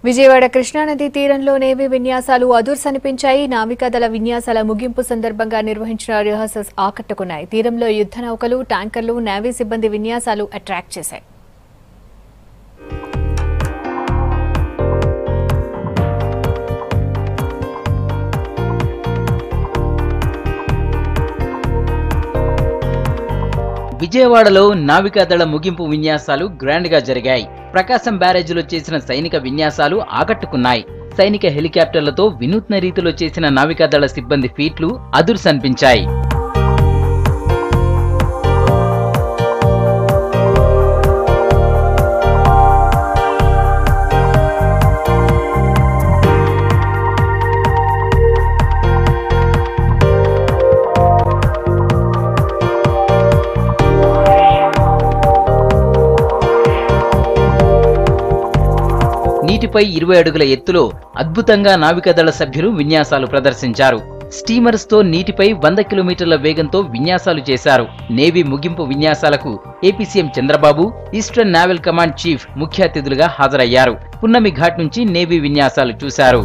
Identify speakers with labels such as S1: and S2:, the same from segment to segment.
S1: విజయవాడ కృష్ణానది తీరంలో నేవీ విన్యాసాలు అదుర్సనిపించాయి. నావికాదళ విన్యాసాల ముగింపు సందర్భంగా నిర్వహించిన రిహార్సల్స్ ఆకట్టుకున్నాయి. తీరంలో యుద్ధ నౌకలు, ట్యాంకర్లు, నేవీ సిబ్బంది విన్యాసాలు అట్రాక్ట్ చేశాయి.
S2: విజయవాడలో నావికాదళ ముగింపు విన్యాసాలు గ్రాండ్ గా జరిగాయి. ప్రకాశం బ్యారేజీలో చేసిన సైనిక విన్యాసాలు ఆకట్టుకున్నాయి. సైనిక హెలికాప్టర్లతో వినూత్న రీతిలో చేసిన నావికాదళ సిబ్బంది ఫీట్లు అదుర్సనిపించాయి. నీటిపై 20 అడుగుల ఎత్తులో అద్భుతంగా నావికాదళ సభ్యులు విన్యాసాలు ప్రదర్శించారు. స్టీమర్స్ తో నీటిపై 100 కిలోమీటర్ల వేగంతో విన్యాసాలు చేశారు. నేవీ ముగింపు విన్యాసాలకు AP CM Chandrababu, eastern naval command chief ముఖ్య అతిథులుగా హాజరయ్యారు. పున్నమి ఘాట్ నుంచి నేవీ విన్యాసాలు చూశారు.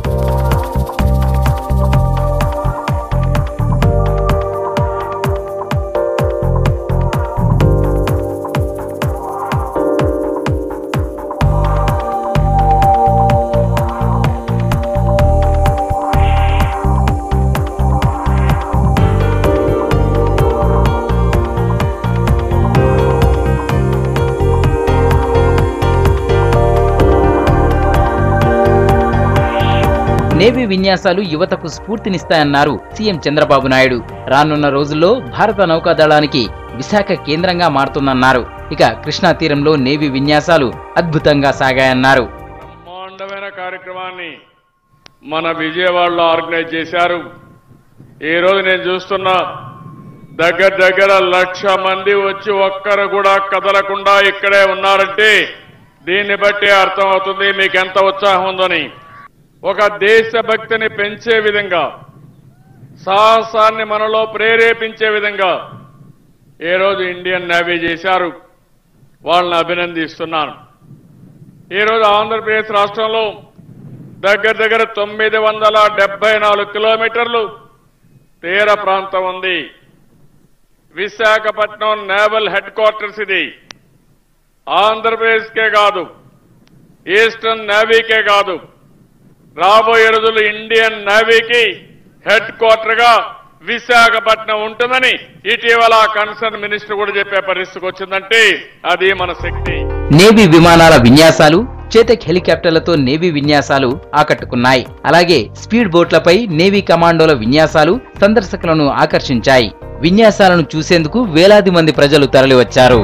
S2: నేవీ విన్యాసాలు యువతకు స్ఫూర్తినిస్తాయన్నారు సీఎం చంద్రబాబు నాయుడు. రానున్న రోజుల్లో భారత నౌకాదళానికి విశాఖ కేంద్రంగా మారుతుందన్నారు. ఇక కృష్ణా తీరంలో నేవీ విన్యాసాలు అద్భుతంగా సాగాయన్నారు.
S3: బ్రహ్మాండమైన కార్యక్రమాన్ని మన విజయవాడలో ఆర్గనైజ్ చేశారు. ఈ రోజు నేను చూస్తున్నా దగ్గర 1,00,000 మంది వచ్చి ఒక్కరు కూడా కదలకుండా ఇక్కడే ఉన్నారంటే దీన్ని బట్టి అర్థమవుతుంది మీకు ఎంత ఉత్సాహం ఉందని. ఒక దేశభక్తిని పెంచే విధంగా, సాహసాన్ని మనలో ప్రేరేపించే విధంగా ఈరోజు ఇండియన్ నేవీ చేశారు. వాళ్ళని అభినందిస్తున్నాను. ఈరోజు ఆంధ్రప్రదేశ్ రాష్ట్రంలో దగ్గర 974 కిలోమీటర్లు తీర ప్రాంతం ఉంది. విశాఖపట్నం నేవల్ హెడ్ క్వార్టర్స్ ఇది. ఆంధ్రప్రదేశ్కే కాదు, ఈస్టర్న్ నేవీకే కాదు, రాబోయే రోజులు ఇండియన్ నేవీకి హెడ్ క్వార్టర్ గా విశాఖపట్నం ఉంటుందని ఇటీవల కన్సర్న్ మినిస్టర్ కూడా చెప్పే పరిస్థితికి వచ్చిందంటే అది మన శక్తి.
S2: నేవీ విమానాల విన్యాసాలు, చేతక్ హెలికాప్టర్లతో నేవీ విన్యాసాలు ఆకట్టుకున్నాయి. అలాగే స్పీడ్ బోట్లపై నేవీ కమాండోల విన్యాసాలు సందర్శకులను ఆకర్షించాయి. విన్యాసాలను చూసేందుకు వేలాది మంది ప్రజలు తరలివచ్చారు.